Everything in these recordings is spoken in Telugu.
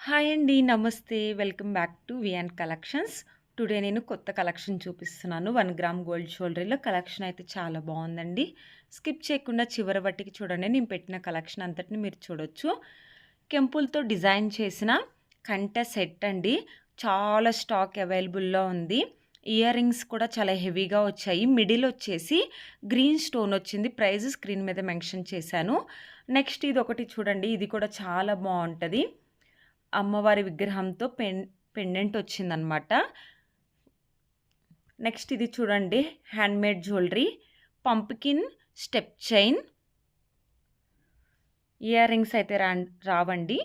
హాయ్ అండి. నమస్తే. Welcome back to VN collections. Today నేను కొత్త కలెక్షన్ చూపిస్తున్నాను. 1 గ్రామ్ గోల్డ్ జ్యువెలరీలో కలెక్షన్ అయితే చాలా బావుందండి. స్కిప్ చేయకుండా చివరి వట్టికి చూడండి. నేను పెట్టిన కలెక్షన్ అంతటిని మీరు చూడొచ్చు. కెంపులతో డిజైన్ చేసిన కంట సెట్ అండి. చాలా స్టాక్ అవైలబుల్‌లో ఉంది. ఇయర్ రింగ్స్ కూడా చాలా హెవీగా వచ్చాయి. మిడిల్ వచ్చేసి గ్రీన్ స్టోన్ వచ్చింది. ప్రైస్ స్క్రీన్ మీద మెన్షన్ చేశాను. నెక్స్ట్ ఇదొకటి చూడండి. ఇది కూడా చాలా బావుంటది. అమ్మవారి విగ్రహంతో పెండెంట్ వచ్చిందనమాట. నెక్స్ట్ ఇది చూడండి, handmade jewellery. Pumpkin step chain. Ear rings అయితే రావండి.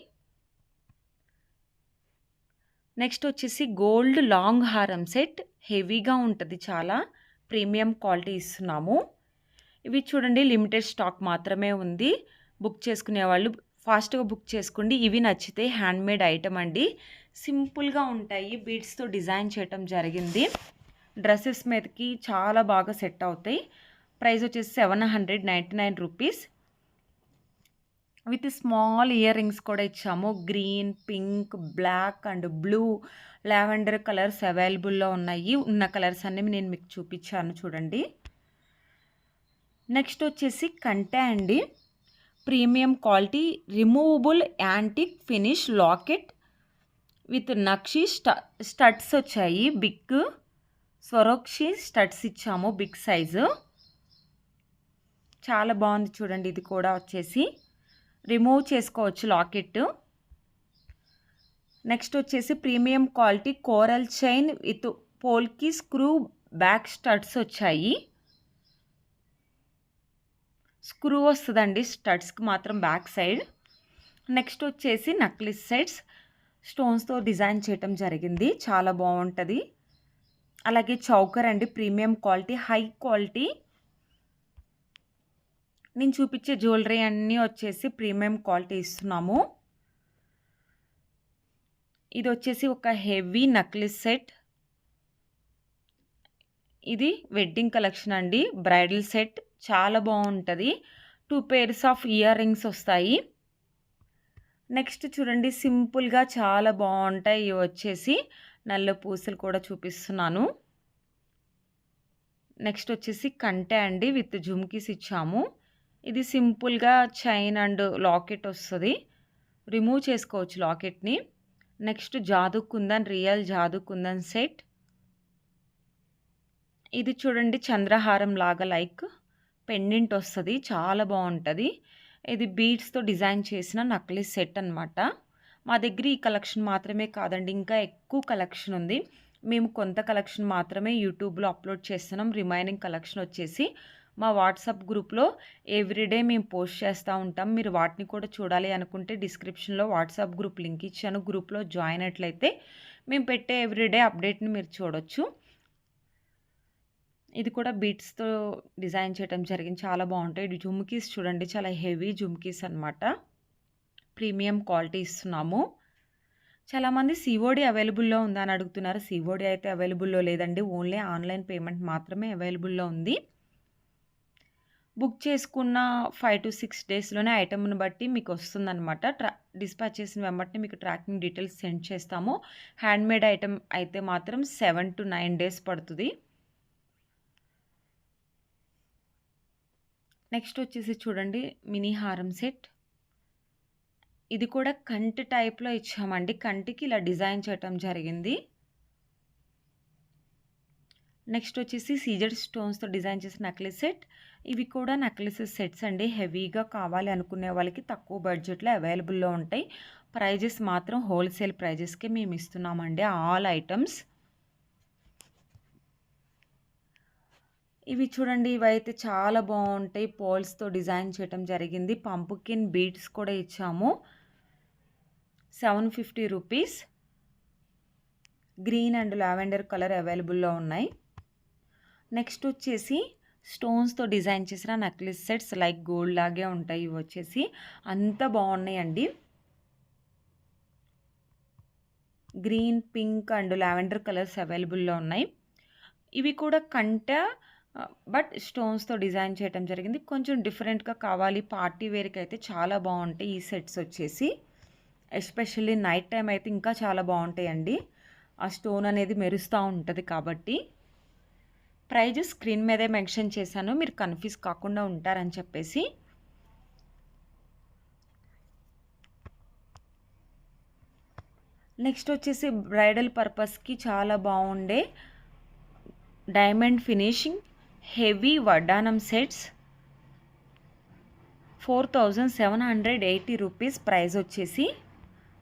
నెక్స్ట్ వచ్చేసి గోల్డ్ లాంగ్ హారం సెట్. హెవీగా ఉంటది చాలా. ప్రీమియం క్వాలిటీ ఇస్తున్నాము. ఇవి చూడండి, లిమిటెడ్ స్టాక్ మాత్రమే ఉంది. బుక్ చేసుకునేవాళ్ళు ఫాస్ట్‌గా బుక్ చేసుకోండి. ఇవి నచ్చితే హ్యాండ్‌మేడ్ ఐటెమ్ అండి. సింపుల్‌గా ఉంటాయి. బీడ్స్‌తో డిజైన్ చేయటం జరిగింది. డ్రెసెస్ మీదకి చాలా బాగా సెట్ అవుతాయి. ప్రైస్ వచ్చేసి 799 rupees. With small ear rings కూడా ఇచ్చాము. Green, pink, black and blue, lavender colours అవైలబుల్‌లో ఉన్నాయి. ఉన్న కలర్స్ అన్నీ నేను మీకు చూపించాను చూడండి. నెక్స్ట్ వచ్చేసి కంటే అండి. Premium quality removable antique finish locket with nakshi studs వచ్చాయి. బిగ్ స్వరోక్షి స్టడ్స్ ఇచ్చాము, బిగ్ సైజు. చాలా బాగుంది చూడండి. ఇది కూడా వచ్చేసి రిమూవ్ చేసుకోవచ్చు లాకెట్. నెక్స్ట్ వచ్చేసి premium quality coral chain with polki screw back studs వచ్చాయి. స్క్రూ వస్తుందండి స్టడ్స్కి మాత్రం బ్యాక్ సైడ్. నెక్స్ట్ వచ్చేసి నక్లిస్ సెట్స్ స్టోన్స్తో డిజైన్ చేయటం జరిగింది. చాలా బాగుంటుంది. అలాగే చౌకర్ అండి, ప్రీమియం క్వాలిటీ, హై క్వాలిటీ. నేను చూపించే జ్యువెలరీ అన్నీ వచ్చేసి ప్రీమియం క్వాలిటీ ఇస్తున్నాము. ఇది వచ్చేసి ఒక హెవీ నక్లిస్ సెట్. ఇది వెడ్డింగ్ కలెక్షన్ అండి, బ్రైడల్ సెట్. చాలా బాగుంటుంది. 2 pairs ఆఫ్ ఇయర్ రింగ్స్ వస్తాయి. నెక్స్ట్ చూడండి, సింపుల్గా చాలా బాగుంటాయి. ఇవి వచ్చేసి నల్ల పూసలు కూడా చూపిస్తున్నాను. నెక్స్ట్ వచ్చేసి కంటే అండి, విత్ జుమ్కీస్ ఇచ్చాము. ఇది సింపుల్గా చైన్ అండ్ లాకెట్ వస్తుంది. రిమూవ్ చేసుకోవచ్చు లాకెట్ని. Next jadau kundan, real jadau kundan set. ఇది చూడండి, చంద్రహారం లాగా లైక్ పెండెంట్ వస్తుంది. చాలా బాగుంటుంది. ఇది బీడ్స్తో డిజైన్ చేసిన నక్లీస్ సెట్ అనమాట. మా దగ్గర ఈ కలెక్షన్ మాత్రమే కాదండి, ఇంకా ఎక్కువ కలెక్షన్ ఉంది. మేము కొంత కలెక్షన్ మాత్రమే యూట్యూబ్లో అప్లోడ్ చేస్తున్నాం. రిమైనింగ్ కలెక్షన్ వచ్చేసి మా వాట్సాప్ గ్రూప్లో ఎవ్రీడే మేము పోస్ట్ చేస్తూ ఉంటాం. మీరు వాటిని కూడా చూడాలి అనుకుంటే డిస్క్రిప్షన్లో వాట్సాప్ గ్రూప్ లింక్ ఇచ్చాను. గ్రూప్లో జాయిన్ అయినట్లయితే మేము పెట్టే ఎవ్రీడే అప్డేట్ని మీరు చూడొచ్చు. ఇది కూడా బీట్స్‌తో డిజైన్ చేయటం జరిగింది. చాలా బాగుంటాయి. ఇది జుమ్కీస్ చూడండి, చాలా హెవీ జుమ్కీస్ అనమాట. ప్రీమియం క్వాలిటీ ఇస్తున్నాము. చాలామంది సిఓడి అవైలబుల్‌లో ఉందా అని అడుగుతున్నారు. సిఓడి అయితే అవైలబుల్‌లో లేదండి. ఓన్లీ ఆన్లైన్ పేమెంట్ మాత్రమే అవైలబుల్‌లో ఉంది. బుక్ చేసుకున్న 5-6 డేస్‌లోనే ఐటెంని బట్టి మీకు వస్తుందన్నమాట. డిస్పాచ్ చేసిన వెంబటనే మీకు ట్రాకింగ్ డీటెయిల్స్ సెండ్ చేస్తాము. హ్యాండ్‌మేడ్ ఐటెం అయితే మాత్రం 7-9 డేస్ పడుతుంది. నెక్స్ట్ వచ్చేసి చూడండి, మినీ హారం సెట్. ఇది కూడా కంటి టైప్లో ఇచ్చామండి. కంటికి ఇలా డిజైన్ చేయటం జరిగింది. నెక్స్ట్ వచ్చేసి సీజెడ్ స్టోన్స్తో డిజైన్ చేసిన నెక్లెస్ సెట్. ఇవి కూడా నెక్లెసెస్ సెట్స్ అండి. హెవీగా కావాలి అనుకునే వాళ్ళకి తక్కువ బడ్జెట్లో అవైలబుల్లో ఉంటాయి. ప్రైజెస్ మాత్రం హోల్సేల్ ప్రైజెస్కే మేము ఇస్తున్నామండి ఆల్ ఐటమ్స్. ఇవి చూడండి, ఇవైతే చాలా బాగుంటాయి. పోల్స్తో డిజైన్ చేయటం జరిగింది. పంపుకిన్ బీడ్స్ కూడా ఇచ్చాము. 750 rupees. Green and lavender colour అవైలబుల్లో ఉన్నాయి. నెక్స్ట్ వచ్చేసి స్టోన్స్తో డిజైన్ చేసిన నెక్లెస్ సెట్స్ లైక్ గోల్డ్ లాగే ఉంటాయి. ఇవి వచ్చేసి అంత బాగున్నాయండి. Green, pink and lavender colours అవైలబుల్లో ఉన్నాయి. ఇవి కూడా కంట బట్ స్టోన్స్తో డిజైన్ చేయటం జరిగింది. కొంచెం డిఫరెంట్గా కావాలి పార్టీ వేర్కి అయితే చాలా బాగుంటాయి ఈ సెట్స్ వచ్చేసి. ఎస్పెషల్లీ నైట్ టైం అయితే ఇంకా చాలా బాగుంటాయండి. ఆ స్టోన్ అనేది మెరుస్తూ ఉంటుంది కాబట్టి. ప్రైజ్ స్క్రీన్ మీదే మెన్షన్ చేశాను, మీరు కన్ఫ్యూజ్ కాకుండా ఉంటారని చెప్పేసి. నెక్స్ట్ వచ్చేసి బ్రైడల్ పర్పస్కి చాలా బాగుండే డైమండ్ ఫినిషింగ్ హెవీ వడ్డానం సెట్స్ 4780 రూపీస్ ప్రైస్ వచ్చేసి.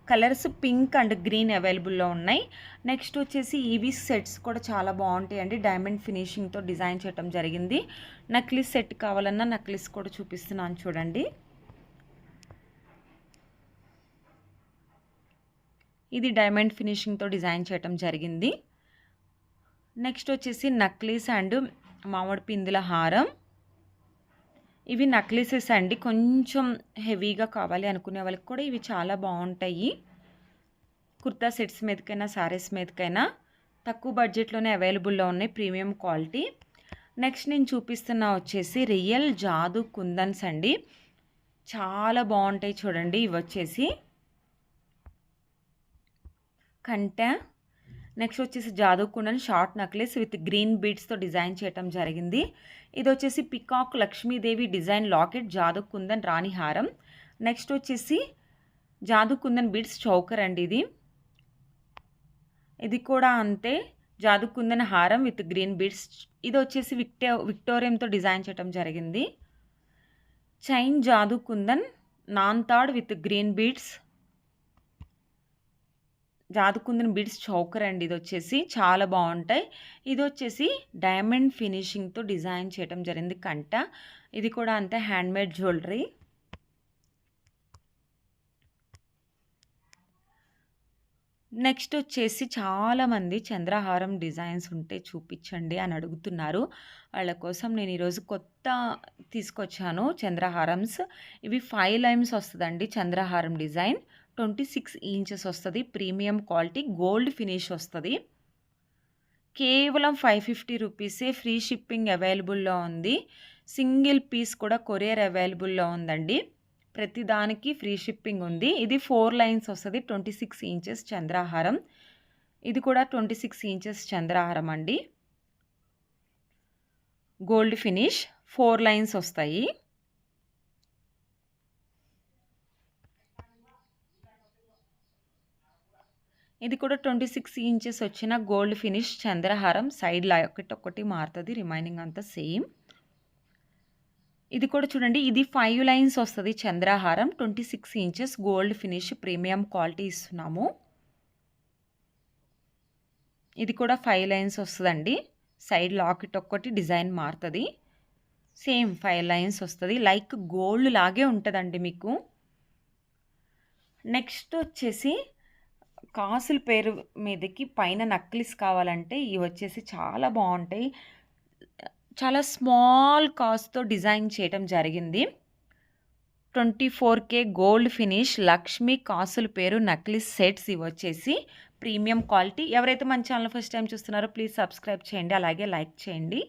కలర్స్ పింక్ అండ్ గ్రీన్ అవైలబుల్లో ఉన్నాయి. నెక్స్ట్ వచ్చేసి ఈవీ సెట్స్ కూడా చాలా బాగుంటాయండి. డైమండ్ ఫినిషింగ్తో డిజైన్ చేయడం జరిగింది. నక్లిస్ సెట్ కావాలన్నా నక్లిస్ కూడా చూపిస్తున్నాను చూడండి. ఇది డైమండ్ ఫినిషింగ్తో డిజైన్ చేయడం జరిగింది. నెక్స్ట్ వచ్చేసి నక్లీస్ అండ్ మామిడి పిందుల హారం. ఇవి నక్లీసెస్ అండి. కొంచెం హెవీగా కావాలి అనుకునే వాళ్ళకి కూడా ఇవి చాలా బాగుంటాయి. కుర్తా సెట్స్ మీదకైనా శారీస్ మీదకైనా తక్కువ బడ్జెట్లోనే అవైలబుల్లో ఉన్నాయి, ప్రీమియం క్వాలిటీ. నెక్స్ట్ నేను చూపిస్తున్నా వచ్చేసి రియల్ జాదు కుందన్స్ అండి. చాలా బాగుంటాయి చూడండి. ఇవి వచ్చేసి కంట. నెక్స్ట్ వచ్చేసి jadau kundan short necklace with green బీడ్స్తో డిజైన్ చేయటం జరిగింది. ఇది వచ్చేసి peacock Lakshmidevi design locket jadau kundan రాణి హారం. నెక్స్ట్ వచ్చేసి జాదు కుందన్ బీడ్స్ చౌకర్ అండి. ఇది కూడా అంతే, జాదు కుందన్ హారం విత్ గ్రీన్ బీడ్స్. ఇది వచ్చేసి విక్టోరియంతో డిజైన్ చేయటం జరిగింది. చైన్ జాదు కుందన్ నాన్ తాడ్ with green beads. Jadau kundan beads choker అండి. ఇది వచ్చేసి చాలా బాగుంటాయి. ఇది వచ్చేసి డైమండ్ ఫినిషింగ్తో డిజైన్ చేయడం జరిగింది కంట. ఇది కూడా అంతే, హ్యాండ్మేడ్ జ్యువెలరీ. నెక్స్ట్ వచ్చేసి చాలామంది చంద్రహారం డిజైన్స్ ఉంటే చూపించండి అని అడుగుతున్నారు. వాళ్ళ కోసం నేను ఈరోజు కొత్త తీసుకొచ్చాను చంద్రహారమ్స్. ఇవి 5 లైన్స్ వస్తుందండి. చంద్రహారం డిజైన్ 26 ఇంచెస్ వస్తుంది. ప్రీమియం క్వాలిటీ గోల్డ్ ఫినిష్ వస్తుంది. కేవలం 550 రూపీసే. ఫ్రీ షిప్పింగ్ అవైలబుల్లో ఉంది. సింగిల్ పీస్ కూడా కొరియర్ అవైలబుల్లో ఉందండి. ప్రతిదానికి ఫ్రీ షిప్పింగ్ ఉంది. ఇది 4 లైన్స్ వస్తుంది. 26 ఇంచెస్ చంద్రహారం. ఇది కూడా 26 ఇంచెస్ చంద్రహారం అండి. గోల్డ్ ఫినిష్ 4 లైన్స్ వస్తాయి. ఇది కూడా 26 ఇంచెస్ వచ్చిన గోల్డ్ ఫినిష్ చంద్రహారం. సైడ్ ఒకటి మారుతుంది, రిమైనింగ్ అంతా సేమ్. ఇది కూడా చూడండి, ఇది 5 లైన్స్ వస్తుంది చంద్రహారం. 26 inches gold finish premium quality ఇస్తున్నాము. ఇది కూడా 5 లైన్స్ వస్తుందండి. సైడ్ లాకెట్ ఒక్కటి డిజైన్ మారుతుంది. సేమ్ 5 లైన్స్ వస్తుంది. లైక్ గోల్డ్ లాగే ఉంటుందండి మీకు. నెక్స్ట్ వచ్చేసి కాసుల పేరు మీదకి పైన నక్లిస్ కావాలంటే ఇవి వచ్చేసి చాలా బాగుంటాయి. చాలా స్మాల్ కాస్ట్తో డిజైన్ చేయటం జరిగింది. 24K గోల్డ్ ఫినిష్ లక్ష్మీ కాసుల పేరు నక్లిస్ సెట్స్. ఇవి వచ్చేసి ప్రీమియం క్వాలిటీ. ఎవరైతే మన ఛానల్ ఫస్ట్ టైం చూస్తున్నారో ప్లీజ్ సబ్స్క్రైబ్ చేయండి, అలాగే లైక్ చేయండి.